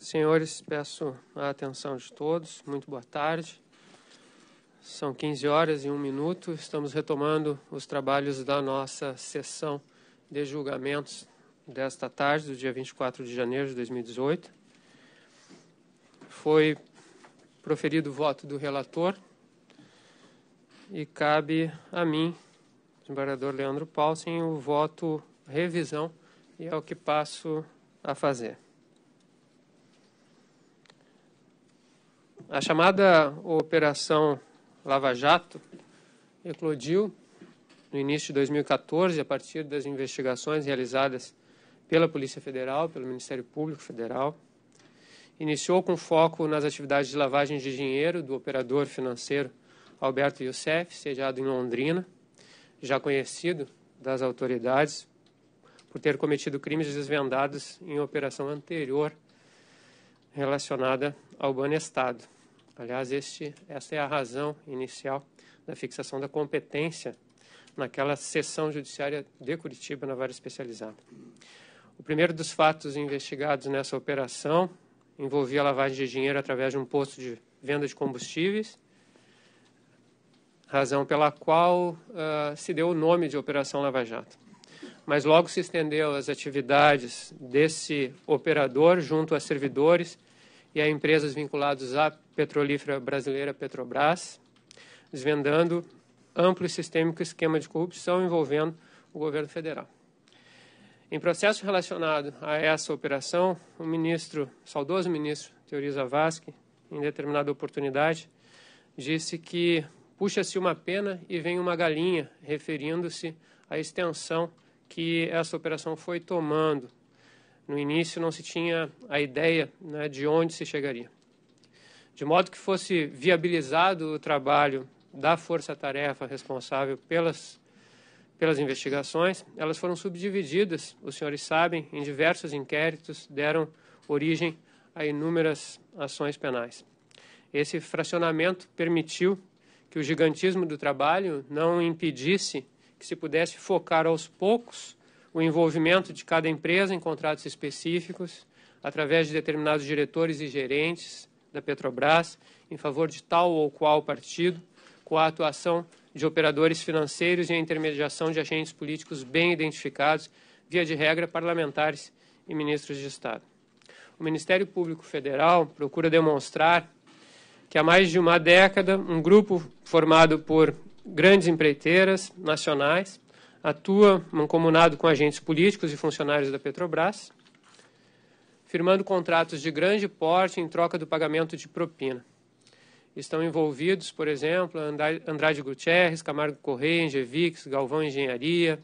Senhores, peço a atenção de todos. Muito boa tarde. São 15 horas e 1 minuto. Estamos retomando os trabalhos da nossa sessão de julgamentos desta tarde, do dia 24 de janeiro de 2018. Foi proferido o voto do relator e cabe a mim, desembargador Leandro Paulsen, o voto revisão, e é o que passo a fazer. A chamada Operação Lava Jato eclodiu no início de 2014, a partir das investigações realizadas pela Polícia Federal, pelo Ministério Público Federal. Iniciou com foco nas atividades de lavagem de dinheiro do operador financeiro Alberto Youssef, sediado em Londrina, já conhecido das autoridades por ter cometido crimes desvendados em operação anterior relacionada ao Banestado. Aliás, esta é a razão inicial da fixação da competência naquela seção judiciária de Curitiba, na vara especializada. O primeiro dos fatos investigados nessa operação envolvia a lavagem de dinheiro através de um posto de venda de combustíveis, razão pela qual se deu o nome de Operação Lava Jato. Mas logo se estendeu as atividades desse operador junto a servidores e a empresas vinculadas à petrolífera brasileira Petrobras, desvendando amplo e sistêmico esquema de corrupção envolvendo o governo federal. Em processo relacionado a essa operação, o saudoso ministro Teori Zavascki, em determinada oportunidade, disse que puxa-se uma pena e vem uma galinha, referindo-se à extensão que essa operação foi tomando. No início não se tinha a ideia, de onde se chegaria. De modo que fosse viabilizado o trabalho da força-tarefa responsável pelas investigações, elas foram subdivididas, os senhores sabem, em diversos inquéritos, deram origem a inúmeras ações penais. Esse fracionamento permitiu que o gigantismo do trabalho não impedisse que se pudesse focar aos poucos o envolvimento de cada empresa em contratos específicos, através de determinados diretores e gerentes da Petrobras, em favor de tal ou qual partido, com a atuação de operadores financeiros e a intermediação de agentes políticos bem identificados, via de regra, parlamentares e ministros de Estado. O Ministério Público Federal procura demonstrar que há mais de uma década, um grupo formado por grandes empreiteiras nacionais atua mancomunado com agentes políticos e funcionários da Petrobras, firmando contratos de grande porte em troca do pagamento de propina. Estão envolvidos, por exemplo, Andrade Gutierrez, Camargo Correia, Engevix, Galvão Engenharia,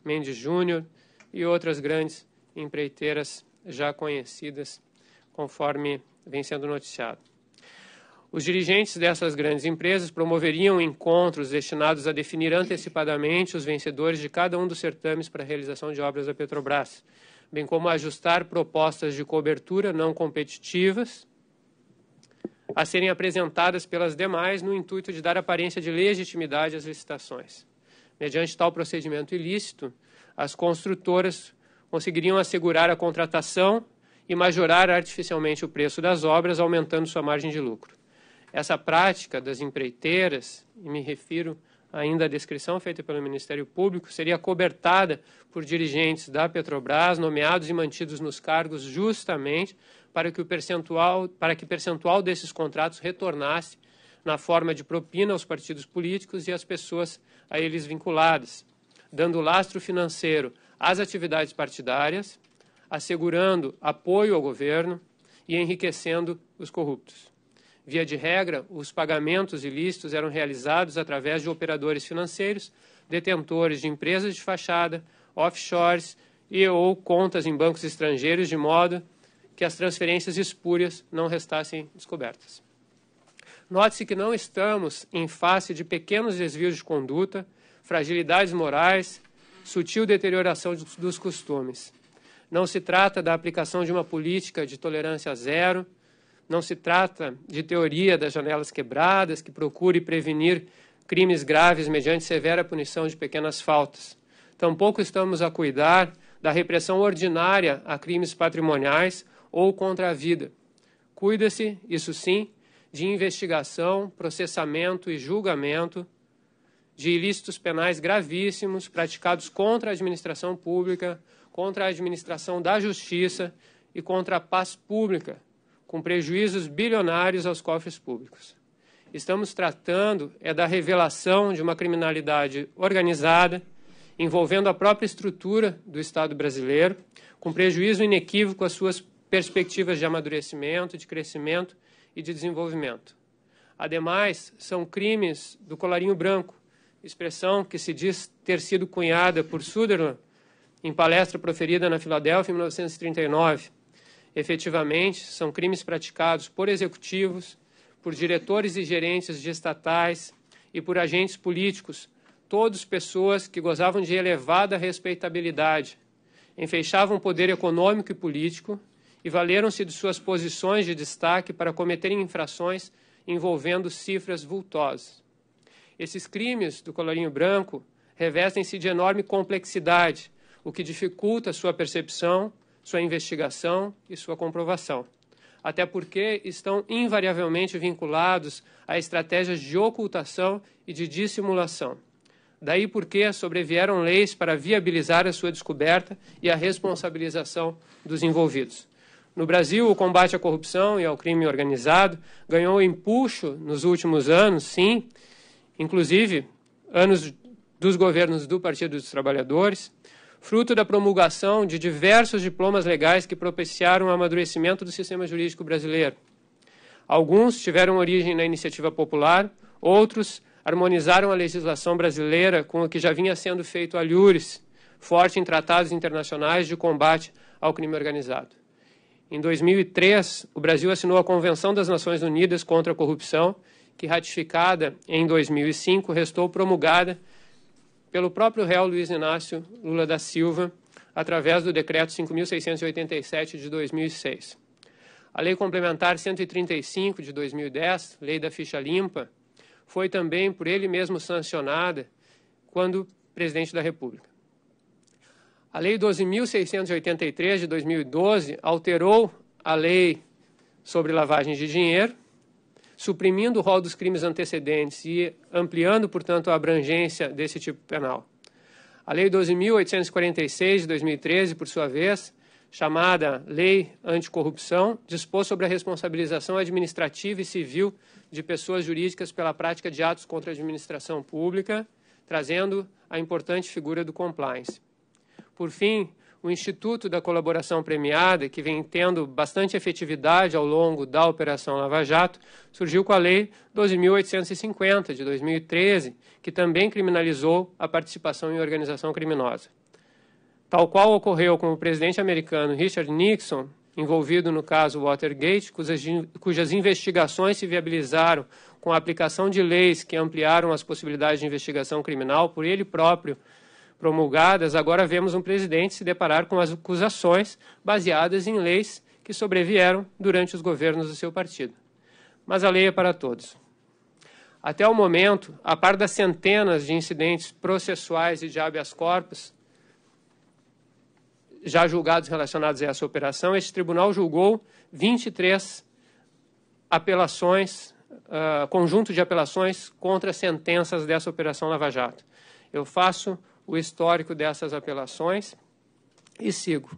Mendes Júnior e outras grandes empreiteiras já conhecidas, conforme vem sendo noticiado. Os dirigentes dessas grandes empresas promoveriam encontros destinados a definir antecipadamente os vencedores de cada um dos certames para a realização de obras da Petrobras, bem como ajustar propostas de cobertura não competitivas a serem apresentadas pelas demais no intuito de dar aparência de legitimidade às licitações. Mediante tal procedimento ilícito, as construtoras conseguiriam assegurar a contratação e majorar artificialmente o preço das obras, aumentando sua margem de lucro. Essa prática das empreiteiras, e me refiro ainda à descrição feita pelo Ministério Público, seria cobertada por dirigentes da Petrobras, nomeados e mantidos nos cargos justamente para que percentual desses contratos retornasse na forma de propina aos partidos políticos e às pessoas a eles vinculadas, dando lastro financeiro às atividades partidárias, assegurando apoio ao governo e enriquecendo os corruptos. Via de regra, os pagamentos ilícitos eram realizados através de operadores financeiros, detentores de empresas de fachada, offshores e ou contas em bancos estrangeiros, de modo que as transferências espúrias não restassem descobertas. Note-se que não estamos em face de pequenos desvios de conduta, fragilidades morais, sutil deterioração dos costumes. Não se trata da aplicação de uma política de tolerância zero, não se trata de teoria das janelas quebradas, que procure prevenir crimes graves mediante severa punição de pequenas faltas. Tampouco estamos a cuidar da repressão ordinária a crimes patrimoniais ou contra a vida, Cuida-se, isso sim, de investigação, processamento e julgamento de ilícitos penais gravíssimos praticados contra a administração pública, contra a administração da justiça e contra a paz pública, com prejuízos bilionários aos cofres públicos. Estamos tratando da revelação de uma criminalidade organizada, envolvendo a própria estrutura do Estado brasileiro, com prejuízo inequívoco às suas perspectivas de amadurecimento, de crescimento e de desenvolvimento. Ademais, são crimes do colarinho branco, expressão que se diz ter sido cunhada por Sutherland em palestra proferida na Filadélfia em 1939. Efetivamente, são crimes praticados por executivos, por diretores e gerentes de estatais e por agentes políticos, todos pessoas que gozavam de elevada respeitabilidade, enfeixavam poder econômico e político e valeram-se de suas posições de destaque para cometerem infrações envolvendo cifras vultosas. Esses crimes do colarinho branco revestem-se de enorme complexidade, o que dificulta sua percepção, sua investigação e sua comprovação. Até porque estão invariavelmente vinculados a estratégias de ocultação e de dissimulação. Daí porque sobrevieram leis para viabilizar a sua descoberta e a responsabilização dos envolvidos. No Brasil, o combate à corrupção e ao crime organizado ganhou empuxo nos últimos anos, sim, inclusive anos dos governos do Partido dos Trabalhadores, fruto da promulgação de diversos diplomas legais que propiciaram o amadurecimento do sistema jurídico brasileiro. Alguns tiveram origem na iniciativa popular, outros harmonizaram a legislação brasileira com o que já vinha sendo feito a Iures, forte em tratados internacionais de combate ao crime organizado. Em 2003, o Brasil assinou a Convenção das Nações Unidas contra a Corrupção, que, ratificada em 2005, restou promulgada pelo próprio réu Luiz Inácio Lula da Silva, através do Decreto 5.687 de 2006. A Lei Complementar 135 de 2010, Lei da Ficha Limpa, foi também por ele mesmo sancionada quando presidente da República. A Lei 12.683 de 2012 alterou a lei sobre lavagem de dinheiro, suprimindo o rol dos crimes antecedentes e ampliando, portanto, a abrangência desse tipo penal. A Lei 12.846 de 2013, por sua vez, chamada Lei Anticorrupção, dispôs sobre a responsabilização administrativa e civil de pessoas jurídicas pela prática de atos contra a administração pública, trazendo a importante figura do compliance. Por fim, o Instituto da Colaboração Premiada, que vem tendo bastante efetividade ao longo da Operação Lava Jato, surgiu com a Lei 12.850, de 2013, que também criminalizou a participação em organização criminosa. Tal qual ocorreu com o presidente americano Richard Nixon, envolvido no caso Watergate, cujas investigações se viabilizaram com a aplicação de leis que ampliaram as possibilidades de investigação criminal por ele próprio promulgadas, agora vemos um presidente se deparar com as acusações baseadas em leis que sobrevieram durante os governos do seu partido. Mas a lei é para todos. Até o momento, a par das centenas de incidentes processuais e de habeas corpus já julgados relacionados a essa operação, este tribunal julgou 23 apelações, conjunto de apelações contra sentenças dessa Operação Lava Jato. Eu faço o histórico dessas apelações e sigo.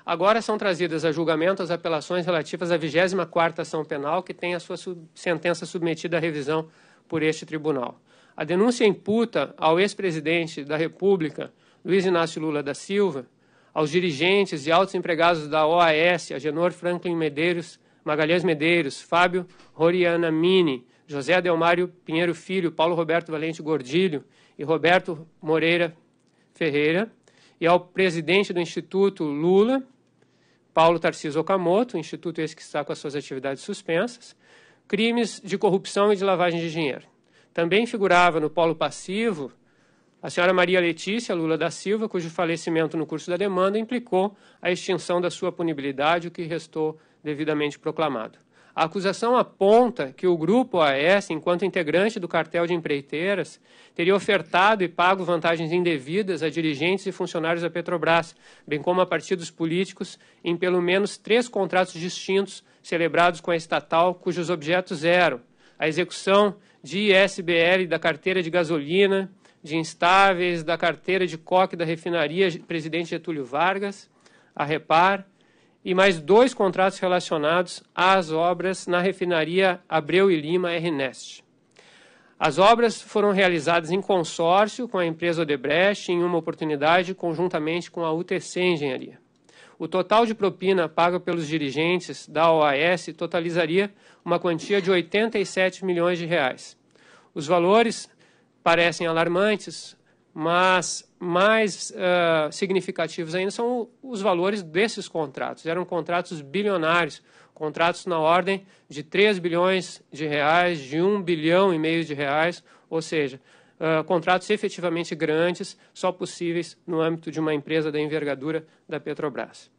Agora são trazidas a julgamento as apelações relativas à 24ª ação penal, que tem a sua sentença submetida à revisão por este tribunal. A denúncia imputa ao ex-presidente da República, Luiz Inácio Lula da Silva, aos dirigentes e altos empregados da OAS, Agenor Franklin Medeiros, Magalhães Medeiros, Fábio Roriana Mini, José Adelmário Pinheiro Filho, Paulo Roberto Valente Gordilho e Roberto Moreira Ferreira, e ao presidente do Instituto Lula, Paulo Tarcísio Okamoto, instituto esse que está com as suas atividades suspensas, crimes de corrupção e de lavagem de dinheiro. Também figurava no polo passivo a senhora Maria Letícia Lula da Silva, cujo falecimento no curso da demanda implicou a extinção da sua punibilidade, o que restou devidamente proclamado. A acusação aponta que o grupo OAS, enquanto integrante do cartel de empreiteiras, teria ofertado e pago vantagens indevidas a dirigentes e funcionários da Petrobras, bem como a partidos políticos, em pelo menos 3 contratos distintos celebrados com a estatal, cujos objetos eram a execução de ISBL da carteira de gasolina, de instáveis da carteira de coque da refinaria Presidente Getúlio Vargas, a Repar, e mais 2 contratos relacionados às obras na refinaria Abreu e Lima RNEST. As obras foram realizadas em consórcio com a empresa Odebrecht em uma oportunidade conjuntamente com a UTC Engenharia. O total de propina paga pelos dirigentes da OAS totalizaria uma quantia de 87 milhões de reais. Os valores parecem alarmantes, mas mais significativos ainda são os valores desses contratos. Eram contratos bilionários, contratos na ordem de 3 bilhões de reais, de 1,5 bilhão de reais, ou seja, contratos efetivamente grandes, só possíveis no âmbito de uma empresa da envergadura da Petrobras.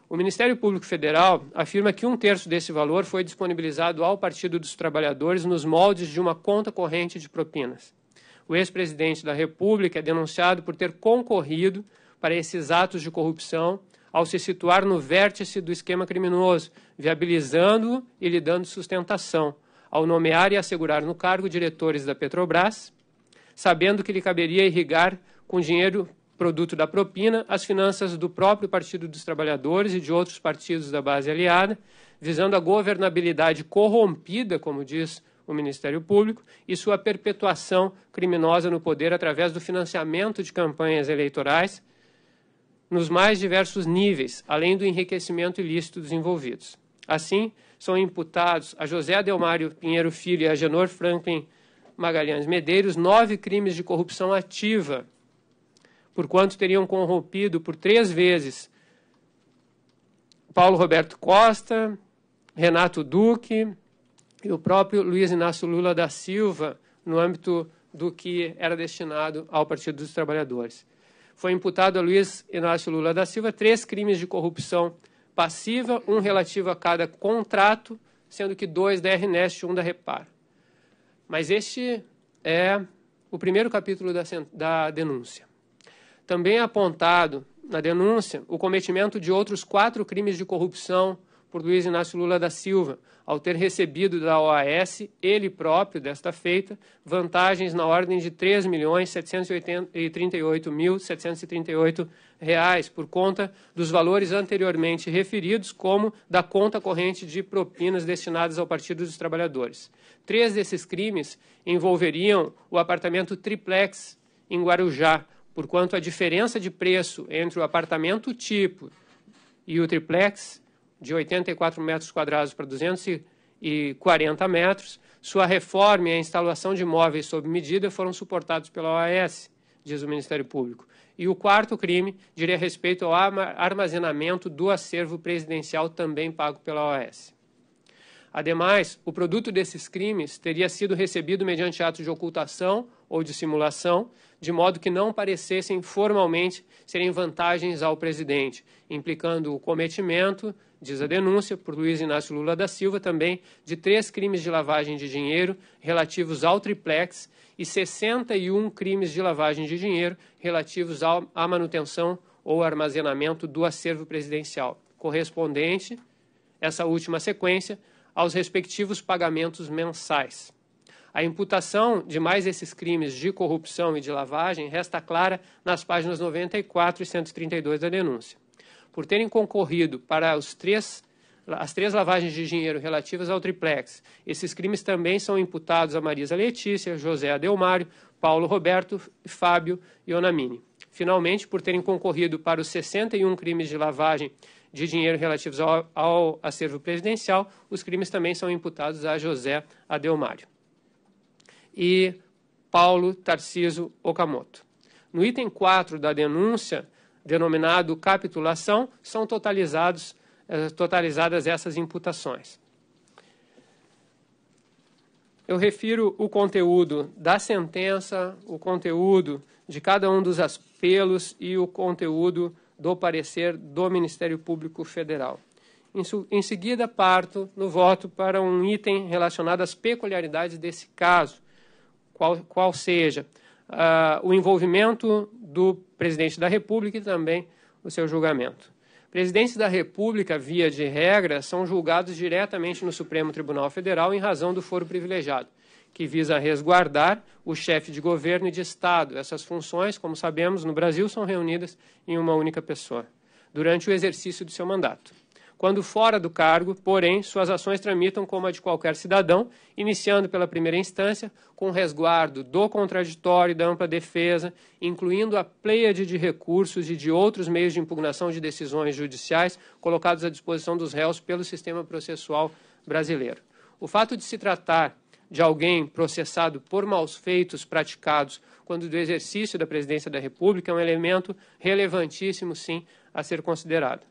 O Ministério Público Federal afirma que 1/3 desse valor foi disponibilizado ao Partido dos Trabalhadores nos moldes de uma conta corrente de propinas. O ex-presidente da República é denunciado por ter concorrido para esses atos de corrupção ao se situar no vértice do esquema criminoso, viabilizando-o e lhe dando sustentação, ao nomear e assegurar no cargo diretores da Petrobras, sabendo que lhe caberia irrigar com dinheiro produto da propina as finanças do próprio Partido dos Trabalhadores e de outros partidos da base aliada, visando a governabilidade corrompida, como diz o Ministério Público, e sua perpetuação criminosa no poder através do financiamento de campanhas eleitorais nos mais diversos níveis, além do enriquecimento ilícito dos envolvidos. Assim, são imputados a José Adelmário Pinheiro Filho e a Agenor Franklin Magalhães Medeiros 9 crimes de corrupção ativa, porquanto teriam corrompido por 3 vezes Paulo Roberto Costa, Renato Duque e o próprio Luiz Inácio Lula da Silva, no âmbito do que era destinado ao Partido dos Trabalhadores. Foi imputado a Luiz Inácio Lula da Silva 3 crimes de corrupção passiva, 1 relativo a cada contrato, sendo que 2 da RNEST e 1 da Repar. Mas este é o primeiro capítulo da denúncia. Também é apontado na denúncia o cometimento de outros 4 crimes de corrupção por Luiz Inácio Lula da Silva, ao ter recebido da OAS, ele próprio, desta feita, vantagens na ordem de R$ 3.738.738 por conta dos valores anteriormente referidos, como da conta corrente de propinas destinadas ao Partido dos Trabalhadores. 3 desses crimes envolveriam o apartamento triplex em Guarujá, porquanto a diferença de preço entre o apartamento tipo e o triplex, de 84 metros quadrados para 240 metros, sua reforma e a instalação de móveis sob medida foram suportados pela OAS, diz o Ministério Público. E o 4º crime diria respeito ao armazenamento do acervo presidencial também pago pela OAS. Ademais, o produto desses crimes teria sido recebido mediante ato de ocultação ou de simulação, de modo que não parecessem formalmente serem vantagens ao presidente, implicando o cometimento, diz a denúncia, por Luiz Inácio Lula da Silva, também de 3 crimes de lavagem de dinheiro relativos ao triplex e 61 crimes de lavagem de dinheiro relativos à manutenção ou armazenamento do acervo presidencial, correspondente, essa última sequência, aos respectivos pagamentos mensais. A imputação de mais esses crimes de corrupção e de lavagem resta clara nas páginas 94 e 132 da denúncia. Por terem concorrido para as três lavagens de dinheiro relativas ao triplex, esses crimes também são imputados a Marisa Letícia, José Adelmário, Paulo Roberto, Fábio e Onamini. Finalmente, por terem concorrido para os 61 crimes de lavagem de dinheiro relativos ao acervo presidencial, os crimes também são imputados a José Adelmário e Paulo Tarcísio Okamoto. No item 4 da denúncia, denominado capitulação, são totalizadas essas imputações. Eu refiro o conteúdo da sentença, o conteúdo de cada um dos apelos e o conteúdo do parecer do Ministério Público Federal. Em seguida, parto no voto para um item relacionado às peculiaridades desse caso, qual seja o envolvimento do presidente da República e também o seu julgamento. Presidentes da República, via de regra, são julgados diretamente no Supremo Tribunal Federal em razão do foro privilegiado, que visa resguardar o chefe de governo e de Estado. Essas funções, como sabemos, no Brasil, são reunidas em uma única pessoa, durante o exercício do seu mandato. Quando fora do cargo, porém, suas ações tramitam como a de qualquer cidadão, iniciando pela primeira instância, com resguardo do contraditório e da ampla defesa, incluindo a pleiade de recursos e de outros meios de impugnação de decisões judiciais colocados à disposição dos réus pelo sistema processual brasileiro. O fato de se tratar de alguém processado por maus feitos praticados quando do exercício da presidência da República é um elemento relevantíssimo, sim, a ser considerado.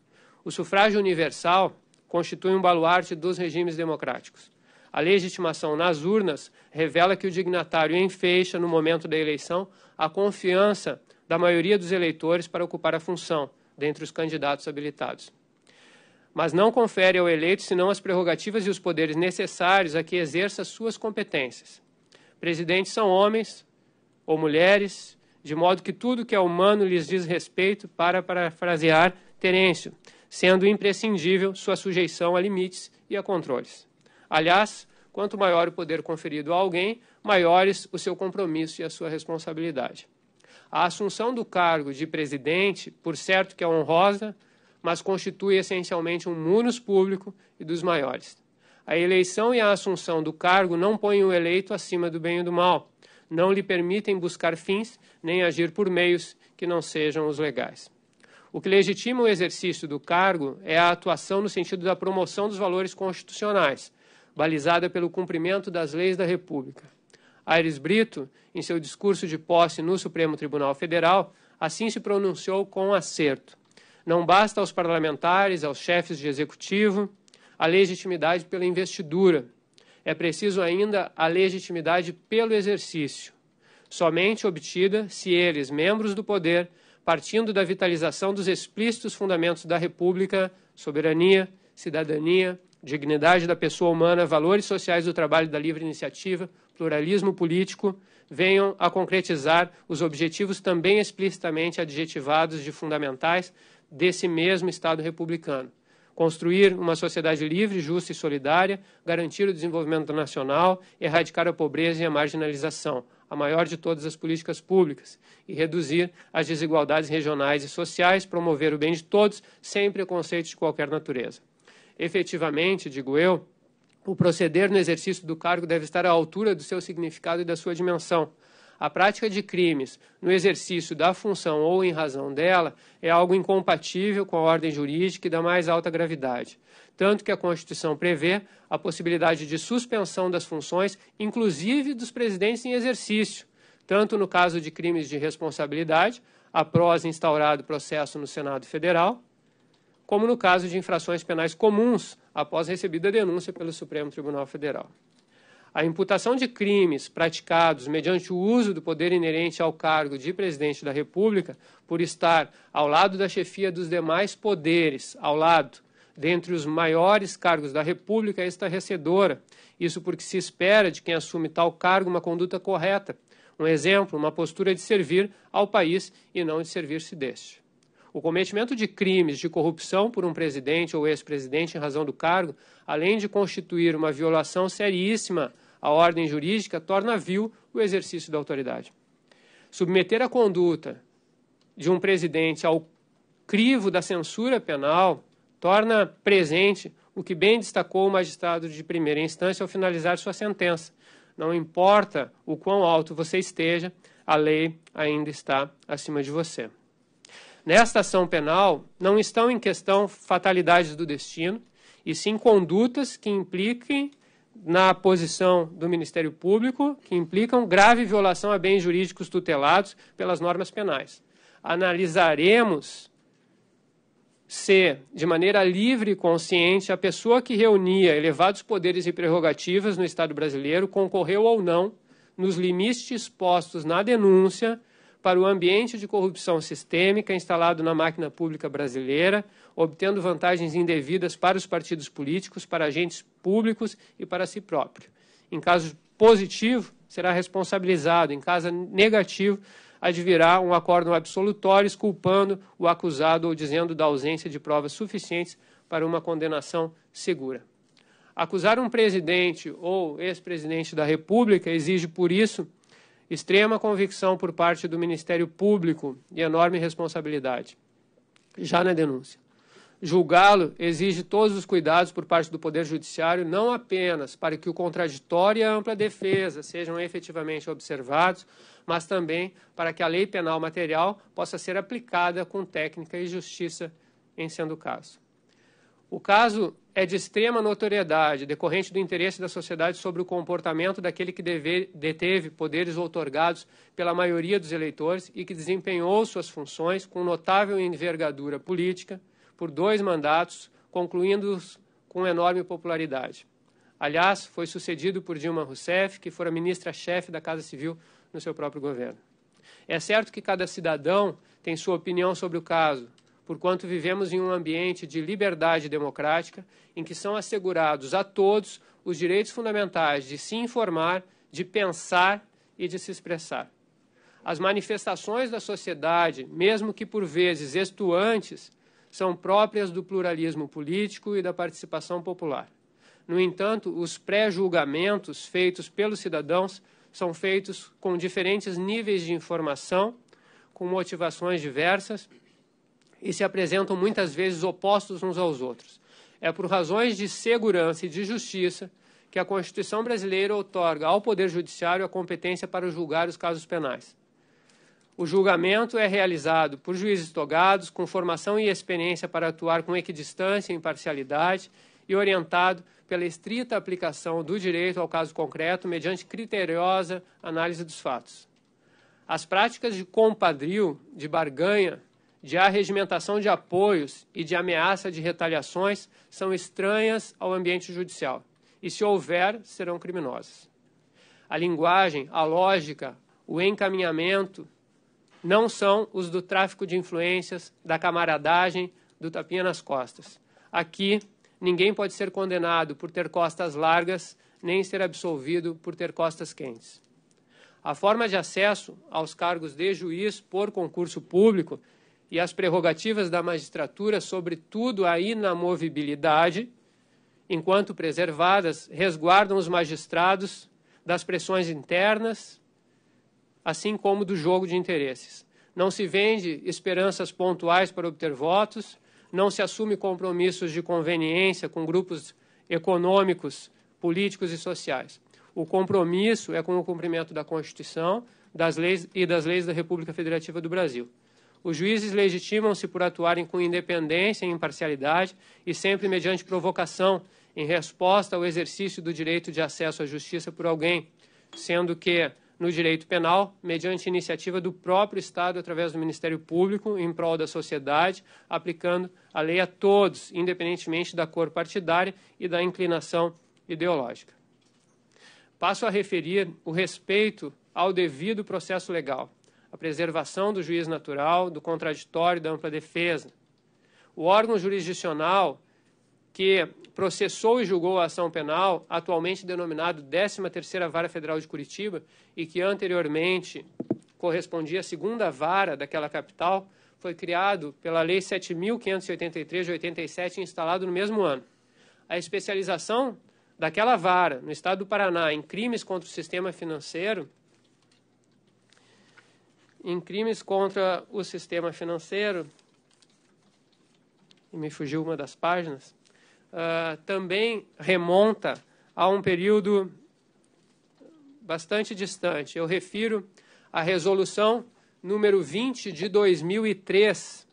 O sufrágio universal constitui um baluarte dos regimes democráticos. A legitimação nas urnas revela que o dignatário enfeixa, no momento da eleição, a confiança da maioria dos eleitores para ocupar a função, dentre os candidatos habilitados. Mas não confere ao eleito senão as prerrogativas e os poderes necessários a que exerça suas competências. Presidentes são homens ou mulheres, de modo que tudo que é humano lhes diz respeito, para parafrasear Terêncio, sendo imprescindível sua sujeição a limites e a controles. Aliás, quanto maior o poder conferido a alguém, maiores o seu compromisso e a sua responsabilidade. A assunção do cargo de presidente, por certo que é honrosa, mas constitui essencialmente um munus público e dos maiores. A eleição e a assunção do cargo não põem o eleito acima do bem e do mal, não lhe permitem buscar fins nem agir por meios que não sejam os legais. O que legitima o exercício do cargo é a atuação no sentido da promoção dos valores constitucionais, balizada pelo cumprimento das leis da República. Aires Brito, em seu discurso de posse no Supremo Tribunal Federal, assim se pronunciou com acerto. Não basta aos parlamentares, aos chefes de executivo, a legitimidade pela investidura. É preciso ainda a legitimidade pelo exercício, somente obtida se eles, membros do poder, partindo da vitalização dos explícitos fundamentos da República, soberania, cidadania, dignidade da pessoa humana, valores sociais do trabalho e da livre iniciativa, pluralismo político, venham a concretizar os objetivos também explicitamente adjetivados de fundamentais desse mesmo Estado republicano. Construir uma sociedade livre, justa e solidária, garantir o desenvolvimento nacional, erradicar a pobreza e a marginalização, a maior de todas as políticas públicas, e reduzir as desigualdades regionais e sociais, promover o bem de todos, sem preconceitos de qualquer natureza. Efetivamente, digo eu, o proceder no exercício do cargo deve estar à altura do seu significado e da sua dimensão. A prática de crimes no exercício da função ou em razão dela é algo incompatível com a ordem jurídica e da mais alta gravidade, tanto que a Constituição prevê a possibilidade de suspensão das funções, inclusive dos presidentes em exercício, tanto no caso de crimes de responsabilidade, após instaurado processo no Senado Federal, como no caso de infrações penais comuns, após recebida denúncia pelo Supremo Tribunal Federal. A imputação de crimes praticados mediante o uso do poder inerente ao cargo de presidente da República, por estar ao lado da chefia dos demais poderes, ao lado, dentre os maiores cargos da República, é estarrecedora. Isso porque se espera de quem assume tal cargo uma conduta correta, um exemplo, uma postura de servir ao país e não de servir-se deste. O cometimento de crimes de corrupção por um presidente ou ex-presidente em razão do cargo, além de constituir uma violação seríssima à ordem jurídica, torna vil o exercício da autoridade. Submeter a conduta de um presidente ao crivo da censura penal torna presente o que bem destacou o magistrado de primeira instância ao finalizar sua sentença. Não importa o quão alto você esteja, a lei ainda está acima de você. Nesta ação penal, não estão em questão fatalidades do destino, e sim condutas que impliquem na posição do Ministério Público, que implicam grave violação a bens jurídicos tutelados pelas normas penais. Analisaremos se, de maneira livre e consciente, a pessoa que reunia elevados poderes e prerrogativas no Estado brasileiro concorreu ou não, nos limites postos na denúncia, para o ambiente de corrupção sistêmica instalado na máquina pública brasileira, obtendo vantagens indevidas para os partidos políticos, para agentes públicos e para si próprio. Em caso positivo, será responsabilizado. Em caso negativo, advirá um acórdão absolutório exculpando o acusado ou dizendo da ausência de provas suficientes para uma condenação segura. Acusar um presidente ou ex-presidente da República exige, por isso, extrema convicção por parte do Ministério Público e enorme responsabilidade. Já na denúncia, julgá-lo exige todos os cuidados por parte do Poder Judiciário, não apenas para que o contraditório e a ampla defesa sejam efetivamente observados, mas também para que a lei penal material possa ser aplicada com técnica e justiça, em sendo o caso. O caso é de extrema notoriedade, decorrente do interesse da sociedade sobre o comportamento daquele que deteve poderes outorgados pela maioria dos eleitores e que desempenhou suas funções com notável envergadura política, por 2 mandatos, concluindo-os com enorme popularidade. Aliás, foi sucedido por Dilma Rousseff, que fora ministra-chefe da Casa Civil no seu próprio governo. É certo que cada cidadão tem sua opinião sobre o caso, porquanto vivemos em um ambiente de liberdade democrática em que são assegurados a todos os direitos fundamentais de se informar, de pensar e de se expressar. As manifestações da sociedade, mesmo que por vezes extuantes, são próprias do pluralismo político e da participação popular. No entanto, os pré-julgamentos feitos pelos cidadãos são feitos com diferentes níveis de informação, com motivações diversas, e se apresentam muitas vezes opostos uns aos outros. É por razões de segurança e de justiça que a Constituição brasileira outorga ao Poder Judiciário a competência para julgar os casos penais. O julgamento é realizado por juízes togados, com formação e experiência para atuar com equidistância e imparcialidade e orientado pela estrita aplicação do direito ao caso concreto mediante criteriosa análise dos fatos. As práticas de compadrio, de barganha, de arregimentação de apoios e de ameaça de retaliações são estranhas ao ambiente judicial e, se houver, serão criminosas. A linguagem, a lógica, o encaminhamento não são os do tráfico de influências, da camaradagem, do tapinha nas costas. Aqui, ninguém pode ser condenado por ter costas largas, nem ser absolvido por ter costas quentes. A forma de acesso aos cargos de juiz por concurso público e as prerrogativas da magistratura, sobretudo a inamovibilidade, enquanto preservadas, resguardam os magistrados das pressões internas, assim como do jogo de interesses. Não se vende esperanças pontuais para obter votos, não se assume compromissos de conveniência com grupos econômicos, políticos e sociais. O compromisso é com o cumprimento da Constituição, das leis e das leis da República Federativa do Brasil. Os juízes legitimam-se por atuarem com independência e imparcialidade e sempre mediante provocação, em resposta ao exercício do direito de acesso à justiça por alguém, sendo que, no direito penal, mediante iniciativa do próprio Estado através do Ministério Público, em prol da sociedade, aplicando a lei a todos, independentemente da cor partidária e da inclinação ideológica. Passo a referir o respeito ao devido processo legal, a preservação do juiz natural, do contraditório e da ampla defesa. O órgão jurisdicional que processou e julgou a ação penal, atualmente denominado 13ª Vara Federal de Curitiba, e que anteriormente correspondia à 2ª Vara daquela capital, foi criado pela Lei 7.583 de 87 e instalado no mesmo ano. A especialização daquela vara no estado do Paraná em crimes contra o sistema financeiro, e me fugiu uma das páginas, também remonta a um período bastante distante. Eu refiro à resolução número 20 de 2003,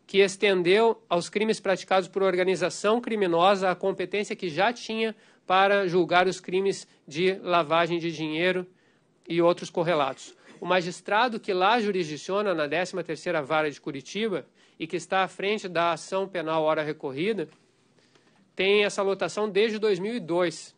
que estendeu aos crimes praticados por organização criminosa a competência que já tinha para julgar os crimes de lavagem de dinheiro e outros correlatos. O magistrado que lá jurisdiciona na 13ª Vara de Curitiba e que está à frente da ação penal hora recorrida, tem essa lotação desde 2002.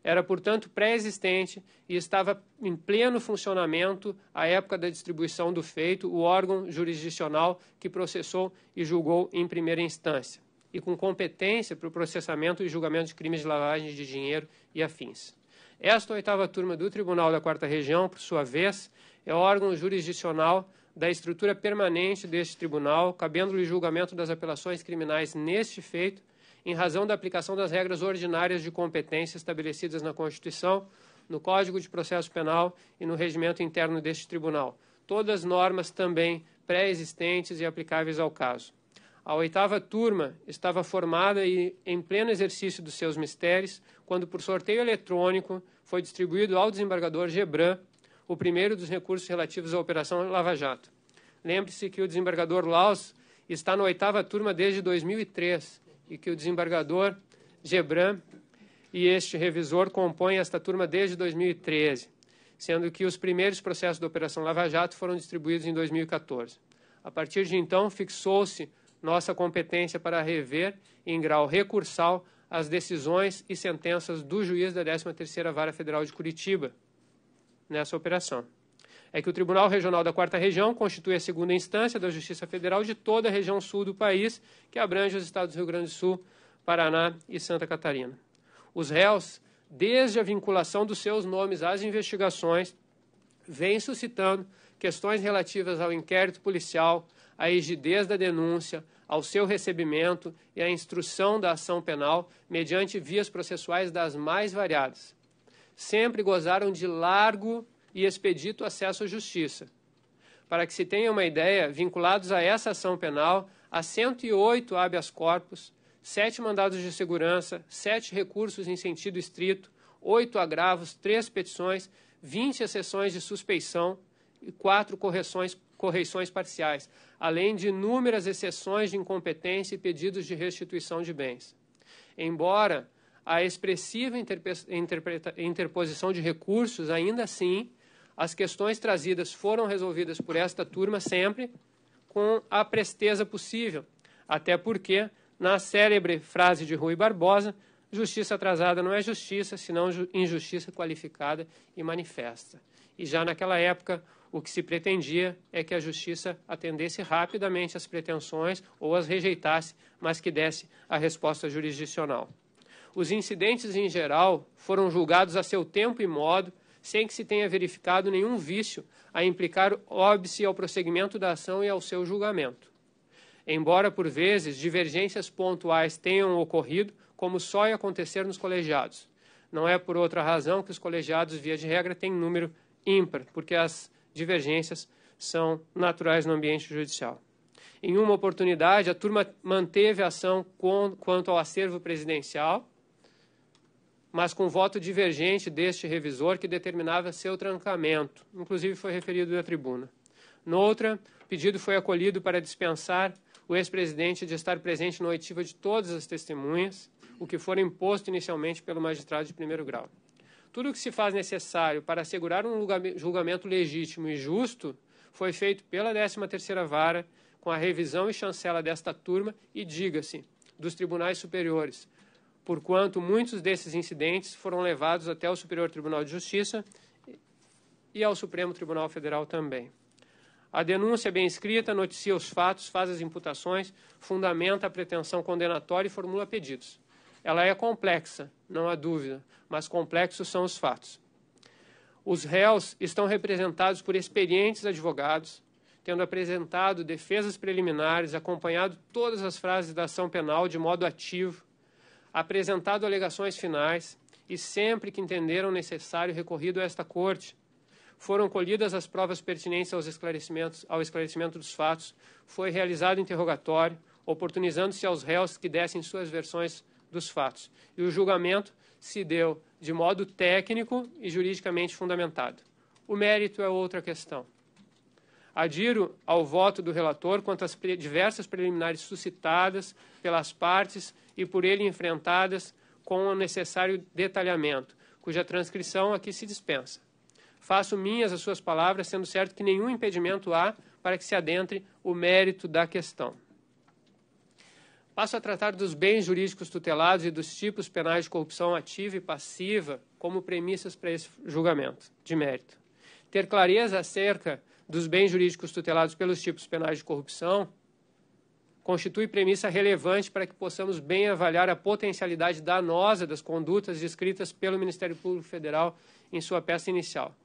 Era, portanto, pré-existente e estava em pleno funcionamento à época da distribuição do feito o órgão jurisdicional que processou e julgou em primeira instância, e com competência para o processamento e julgamento de crimes de lavagem de dinheiro e afins. Esta 8ª turma do Tribunal da 4ª Região, por sua vez, é órgão jurisdicional da estrutura permanente deste tribunal, cabendo-lhe julgamento das apelações criminais neste feito, em razão da aplicação das regras ordinárias de competência estabelecidas na Constituição, no Código de Processo Penal e no regimento interno deste tribunal, todas normas também pré-existentes e aplicáveis ao caso. A 8ª turma estava formada e em pleno exercício dos seus mistérios, quando, por sorteio eletrônico, foi distribuído ao desembargador Gebran o primeiro dos recursos relativos à Operação Lava Jato. Lembre-se que o desembargador Laus está na 8ª turma desde 2003 e que o desembargador Gebran e este revisor compõem esta turma desde 2013, sendo que os primeiros processos da Operação Lava Jato foram distribuídos em 2014. A partir de então, fixou-se nossa competência para rever, em grau recursal, as decisões e sentenças do juiz da 13ª Vara Federal de Curitiba nessa operação. É que o Tribunal Regional da 4ª Região constitui a segunda instância da Justiça Federal de toda a região sul do país, que abrange os estados do Rio Grande do Sul, Paraná e Santa Catarina. Os réus, desde a vinculação dos seus nomes às investigações, vêm suscitando questões relativas ao inquérito policial, à rigidez da denúncia, ao seu recebimento e à instrução da ação penal mediante vias processuais das mais variadas. Sempre gozaram de largo e expedito acesso à justiça. Para que se tenha uma ideia, vinculados a essa ação penal, há 108 habeas corpus, 7 mandados de segurança, 7 recursos em sentido estrito, 8 agravos, 3 petições, 20 exceções de suspeição e 4 correições parciais, além de inúmeras exceções de incompetência e pedidos de restituição de bens. Embora a expressiva interposição de recursos, ainda assim, as questões trazidas foram resolvidas por esta turma sempre com a presteza possível, até porque, na célebre frase de Rui Barbosa, justiça atrasada não é justiça, senão injustiça qualificada e manifesta. E já naquela época, o que se pretendia é que a justiça atendesse rapidamente às pretensões ou as rejeitasse, mas que desse a resposta jurisdicional. Os incidentes, em geral, foram julgados a seu tempo e modo, sem que se tenha verificado nenhum vício a implicar óbice ao prosseguimento da ação e ao seu julgamento. Embora, por vezes, divergências pontuais tenham ocorrido, como só ia acontecer nos colegiados. Não é por outra razão que os colegiados, via de regra, têm número ímpar, porque as divergências são naturais no ambiente judicial. Em uma oportunidade, a turma manteve a ação quanto ao acervo presidencial, mas com voto divergente deste revisor que determinava seu trancamento, inclusive foi referido à tribuna. Noutra, o pedido foi acolhido para dispensar o ex-presidente de estar presente na oitiva de todas as testemunhas, o que for imposto inicialmente pelo magistrado de primeiro grau. Tudo o que se faz necessário para assegurar um julgamento legítimo e justo foi feito pela 13ª Vara, com a revisão e chancela desta turma e, diga-se, dos tribunais superiores, porquanto muitos desses incidentes foram levados até o Superior Tribunal de Justiça e ao Supremo Tribunal Federal também. A denúncia bem escrita noticia os fatos, faz as imputações, fundamenta a pretensão condenatória e formula pedidos. Ela é complexa, não há dúvida, mas complexos são os fatos. Os réus estão representados por experientes advogados, tendo apresentado defesas preliminares, acompanhado todas as frases da ação penal de modo ativo, apresentado alegações finais e, sempre que entenderam necessário, recorrido a esta corte. Foram colhidas as provas pertinentes ao esclarecimento dos fatos, foi realizado interrogatório, oportunizando-se aos réus que dessem suas versões dos fatos. E o julgamento se deu de modo técnico e juridicamente fundamentado. O mérito é outra questão. Adiro ao voto do relator quanto às diversas preliminares suscitadas pelas partes e por ele enfrentadas com o necessário detalhamento, cuja transcrição aqui se dispensa. Faço minhas as suas palavras, sendo certo que nenhum impedimento há para que se adentre o mérito da questão. Passo a tratar dos bens jurídicos tutelados e dos tipos penais de corrupção ativa e passiva como premissas para esse julgamento de mérito. Ter clareza acerca dos bens jurídicos tutelados pelos tipos penais de corrupção constitui premissa relevante para que possamos bem avaliar a potencialidade danosa das condutas descritas pelo Ministério Público Federal em sua peça inicial.